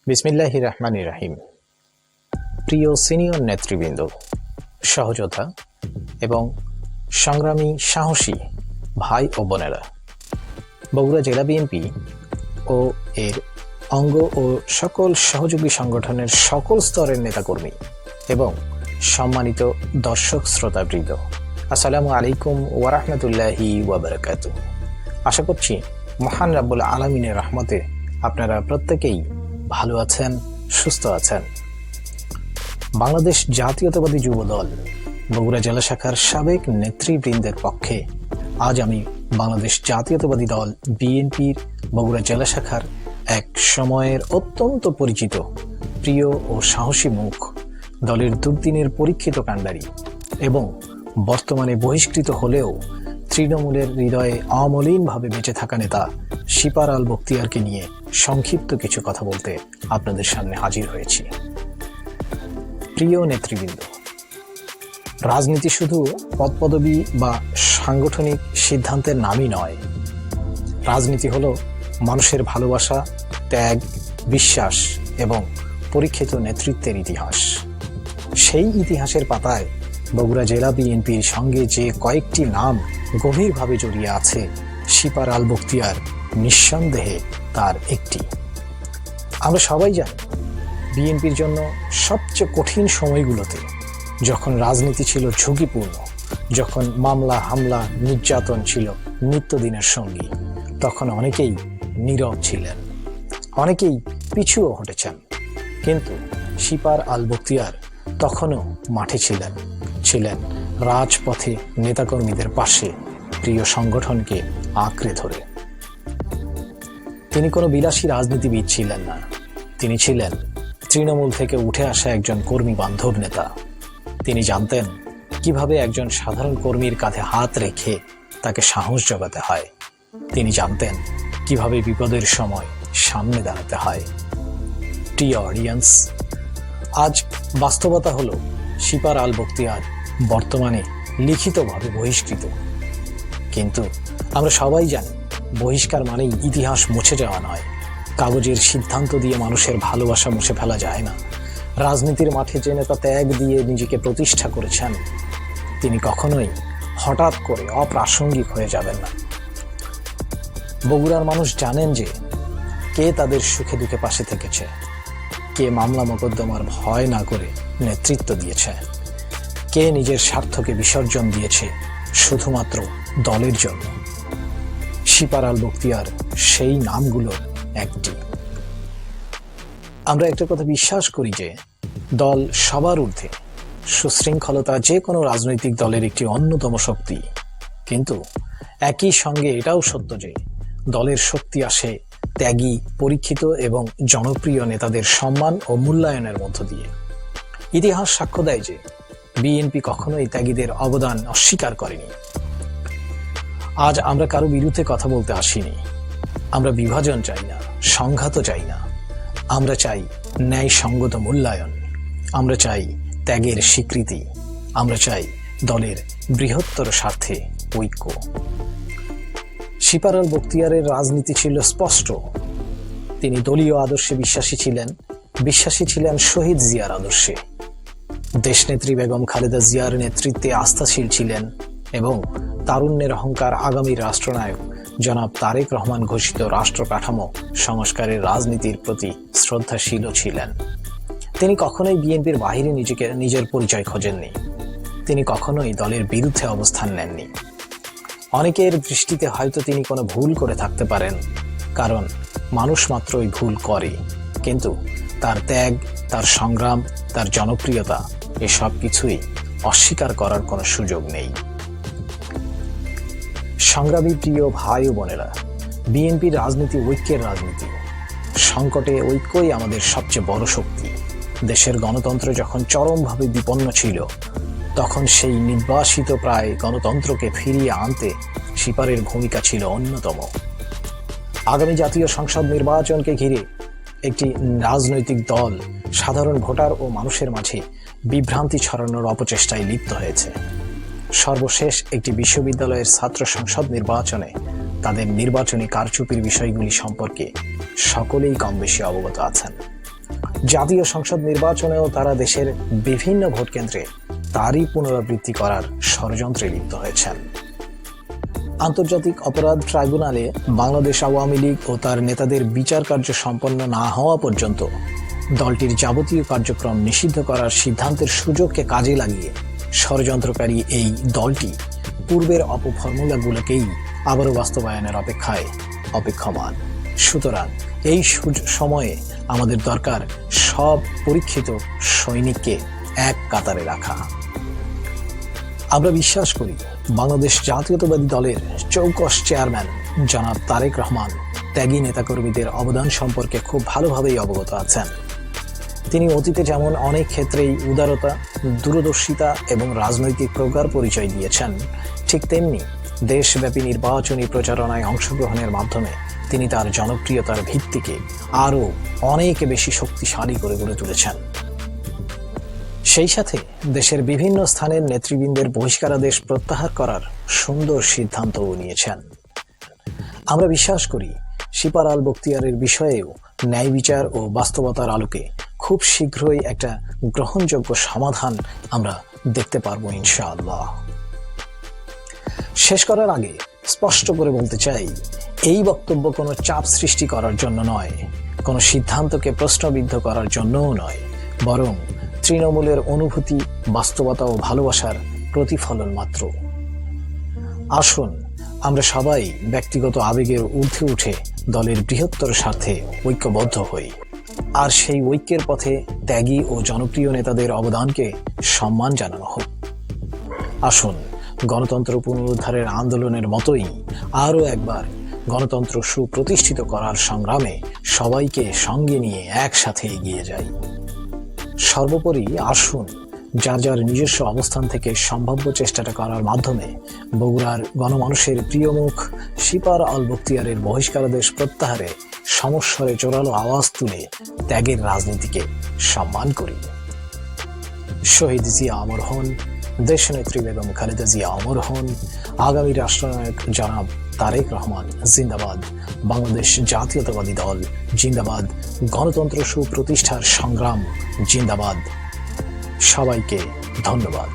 বিসমিল্লাহির রহমানির রহিম। প্রিয় সিনিয়র নেতৃবৃন্দ, সহযোদ্ধা এবং সংগ্রামী সাহসী ভাই ও বোনেরা, বগুড়া জেলা বিএনপি ও এর অঙ্গ ও সকল সহযোগী সংগঠনের সকল স্তরের নেতাকর্মী এবং সম্মানিত দর্শক শ্রোতাবৃন্দ, আসসালামু আলাইকুম ওয়া রাহমাতুল্লাহি ওয়া বারাকাতুহু। আশা করছি মহান রাব্বুল আলামিনের রহমতে আপনারা প্রত্যেকেই ভালো আছেন, সুস্থ আছেন। বাংলাদেশ জাতীয়তাবাদী যুব দল বগুড়া জেলা শাখার সাবেক নেতৃবৃন্দের পক্ষে আজ আমি বাংলাদেশ জাতীয়তাবাদী দল বিএনপির বগুড়া জেলা শাখার এক সময়ের অত্যন্ত পরিচিত, প্রিয় ও সাহসী মুখ, দলের দুর্দিনের পরীক্ষিত কাণ্ডারি এবং বর্তমানে বহিষ্কৃত হলেও তৃণমূলের হৃদয়ে অমলিনভাবে বেঁচে থাকা নেতা শিপার আল বখতিয়ারকে নিয়ে সংক্ষিপ্ত কিছু কথা বলতে আপনাদের সামনে হাজির হয়েছি। প্রিয় নেতৃবৃন্দ, রাজনীতি শুধু পদপদবি বা সাংগঠনিক সিদ্ধান্তের নামই নয়। রাজনীতি হলো মানুষের ভালোবাসা, ত্যাগ, বিশ্বাস এবং পরীক্ষিত নেতৃত্বের ইতিহাস। সেই ইতিহাসের পাতায় বগুড়া জেলা বিএনপির সঙ্গে যে কয়েকটি নাম গভীরভাবে জড়িয়ে আছে, শিপার আল বখতিয়ার নিঃসন্দেহে তার একটি। আমরা সবাই জানি, বিএনপির জন্য সবচেয়ে কঠিন সময়গুলোতে, যখন রাজনীতি ছিল ঝুঁকিপূর্ণ, যখন মামলা, হামলা, নির্যাতন ছিল নিত্যদিনের সঙ্গী, তখন অনেকেই নীরব ছিলেন, অনেকেই পিছুও হটেছেন। কিন্তু শিপার আল বখতিয়ার তখনও মাঠে ছিলেন রাজপথে নেতাকর্মীদের পাশে, প্রিয় সংগঠনকে আঁকড়ে ধরে। তিনি কোনো বিলাসী রাজনীতিবিদ ছিলেন না, তিনি ছিলেন তৃণমূল থেকে উঠে আসা একজন কর্মী বান্ধব নেতা। তিনি জানতেন কিভাবে একজন সাধারণ কর্মীর কাঁধে হাত রেখে তাকে সাহস জোগাতে হয়। তিনি জানতেন কিভাবে বিপদের সময় সামনে দাঁড়াতে হয়। প্রিয় অডিয়েন্স, আজ বাস্তবতা হলো শিপার আল বখতিয়ার বর্তমানে লিখিতভাবে বহিষ্কৃত। কিন্তু আমরা সবাই জানি, বহিষ্কার মানেই ইতিহাস মুছে যাওয়া নয়। কাগজের সিদ্ধান্ত দিয়ে মানুষের ভালোবাসা মুছে ফেলা যায় না। রাজনীতির মাঠে যে নেতা ত্যাগ দিয়ে নিজেকে প্রতিষ্ঠা করেছেন, তিনি কখনোই হঠাৎ করে অপ্রাসঙ্গিক হয়ে যাবেন না। বগুড়ার মানুষ জানেন যে কে তাদের সুখে দুঃখে পাশে থেকেছে, কে মামলা মোকদ্দমার ভয় না করে নেতৃত্ব দিয়েছে, কে নিজের স্বার্থকে বিসর্জন দিয়েছে শুধুমাত্র দলের জন্য। শিপার আল বখতিয়ার সেই নামগুলোর একটি। আমরা একটা কথা বিশ্বাস করি যে দল সবার ঊর্ধ্বে। সুশৃঙ্খলতা যে কোনো রাজনৈতিক দলের একটি অন্যতম শক্তি। কিন্তু একই সঙ্গে এটাও সত্য যে দলের শক্তি আসে ত্যাগী, পরীক্ষিত এবং জনপ্রিয় নেতাদের সম্মান ও মূল্যায়নের মধ্য দিয়ে। ইতিহাস সাক্ষ্য দেয় যে বিএনপি কখনোই ত্যাগীদের অবদান অস্বীকার করেনি। আজ আমরা কারো বিরুদ্ধে কথা বলতে আসিনি। আমরা বিভাজন চাই না, সংঘাত চাই না। আমরা চাই ন্যায়সঙ্গত মূল্যায়ন। আমরা চাই ত্যাগের স্বীকৃতি। আমরা চাই দলের বৃহত্তর স্বার্থে ঐক্য। শিপার আল বখতিয়ারের রাজনীতি ছিল স্পষ্ট। তিনি দলীয় আদর্শে বিশ্বাসী ছিলেন শহীদ জিয়ার আদর্শে। দেশনেত্রী বেগম খালেদা জিয়ার নেতৃত্বে আস্থাশীল ছিলেন এবং তারুণ্যের অহংকার আগামী রাষ্ট্রনায়ক জনাব তারেক রহমান ঘোষিত রাষ্ট্র কাঠামো সংস্কারের রাজনীতির প্রতি শ্রদ্ধাশীল ছিলেন। তিনি কখনোই বিএনপির বাহিরে নিজের পরিচয় খোঁজেননি। তিনি কখনোই দলের বিরুদ্ধে অবস্থান নেননি। অনেকের দৃষ্টিতে হয়তো তিনি কোনো ভুল করে থাকতে পারেন, কারণ মানুষ মাত্রই ভুল করে। কিন্তু তার ত্যাগ, তার সংগ্রাম, তার জনপ্রিয়তা, এসব কিছুই অস্বীকার করার কোনো সুযোগ নেই। সংগ্রামী প্রিয় ভাই ও বোনেরা, বিএনপির রাজনীতি ঐক্যের রাজনীতি। সংকটে ঐক্যই আমাদের সবচেয়ে বড় শক্তি। দেশের গণতন্ত্র যখন চরমভাবে বিপন্ন ছিল, তখন সেই নির্বাসিত প্রায় গণতন্ত্রকে ফিরিয়ে আনতে শিপারের ভূমিকা ছিল অন্যতম। আগামী জাতীয় সংসদ নির্বাচনকে ঘিরে একটি রাজনৈতিক দল সাধারণ ভোটার ও মানুষের মাঝে বিভ্রান্তি ছড়ানোর অপচেষ্টায় লিপ্ত হয়েছে। সর্বশেষ একটি বিশ্ববিদ্যালয়ের ছাত্র সংসদ নির্বাচনে তাদের নির্বাচনী কারচুপির বিষয়গুলি সম্পর্কে সকলেই কম বেশি অবগত আছেন। জাতীয় সংসদ নির্বাচনেও তারা দেশের বিভিন্ন ভোট কেন্দ্রে তারই পুনরাবৃত্তি করার ষড়যন্ত্রে লিপ্ত হয়েছেন। আন্তর্জাতিক অপরাধ ট্রাইব্যুনালে বাংলাদেশ আওয়ামী লীগ ও তার নেতাদের বিচার কার্য সম্পন্ন না হওয়া পর্যন্ত দলটির যাবতীয় কার্যক্রম নিষিদ্ধ করার সিদ্ধান্তের সুযোগকে কাজে লাগিয়ে ষড়যন্ত্রকারী এই দলটি পূর্বের অপফর্মুলাগুলোকেই আবারও বাস্তবায়নের অপেক্ষায় অপেক্ষমান। সুতরাং এই সময়ে আমাদের দরকার সব পরীক্ষিত সৈনিককে এক কাতারে রাখা। আমরা বিশ্বাস করি বাংলাদেশ জাতীয়তাবাদী দলের চৌকস চেয়ারম্যান জনাব তারেক রহমান ত্যাগী নেতাকর্মীদের অবদান সম্পর্কে খুব ভালোভাবেই অবগত আছেন। তিনি অতীতে যেমন অনেক ক্ষেত্রেই উদারতা, দূরদর্শিতা এবং রাজনৈতিক প্রজ্ঞার পরিচয় দিয়েছেন, ঠিক তেমনি দেশব্যাপী নির্বাচনী প্রচারণায় অংশগ্রহণের মাধ্যমে তিনি তার জনপ্রিয়তার ভিত্তিকে আরও অনেক বেশি শক্তিশালী করে গড়ে তুলেছেন। সেই সাথে দেশের বিভিন্ন স্থানের নেতৃবৃন্দের বহিষ্কারাদেশ প্রত্যাহার করার সুন্দর সিদ্ধান্তও নিয়েছেন। আমরা বিশ্বাস করি শিপার আল বখতিয়ারের বিষয়েও ন্যায় বিচার ও বাস্তবতার আলোকে খুব শীঘ্রই একটা গ্রহণযোগ্য সমাধান আমরা দেখতে পারবো ইনশাআল্লাহ। শেষ করার আগে স্পষ্ট করে বলতে চাই, এই বক্তব্য কোনো চাপ সৃষ্টি করার জন্য নয়, কোনো সিদ্ধান্তকে প্রশ্নবিদ্ধ করার জন্যও নয়, বরং তৃণমূলের অনুভূতি, বাস্তবতা ও ভালোবাসার প্রতিফলন মাত্র। আসুন আমরা সবাই ব্যক্তিগত আবেগের ঊর্ধ্বে উঠে দলের বৃহত্তর স্বার্থে ঐক্যবদ্ধ হই, আর সেই ঐক্যের পথে ত্যাগী ও জনপ্রিয় নেতাদের অবদানকে সম্মান জানানো হোক। আসুন গণতন্ত্র পুনরুদ্ধারের আন্দোলনের মতোই আরও একবার গণতন্ত্র সুপ্রতিষ্ঠিত করার সংগ্রামে সবাইকে সঙ্গে নিয়ে একসাথে এগিয়ে যাই। সর্বোপরি আসুন যার যার নিজস্ব অবস্থান থেকে সম্ভাব্য চেষ্টাটা করার মাধ্যমে বগুড়ার গণমানুষের প্রিয় মুখ শিপার আল বখতিয়ারের বহিষ্কারাদেশ প্রত্যাহারে সমস্বরে জোরালো আওয়াজ তুলে ত্যাগের রাজনীতিকে সম্মান করি। শহীদ জিয়া অমর হন, দেশনেত্রী বেগম খালেদা জিয়া অমর হন, আগামী রাষ্ট্রনায়ক জনাব তারেক রহমান জিন্দাবাদ, বাংলাদেশ জাতীয়তাবাদী দল জিন্দাবাদ, গণতন্ত্র সুপ্রতিষ্ঠার সংগ্রাম জিন্দাবাদ। সবাইকে ধন্যবাদ।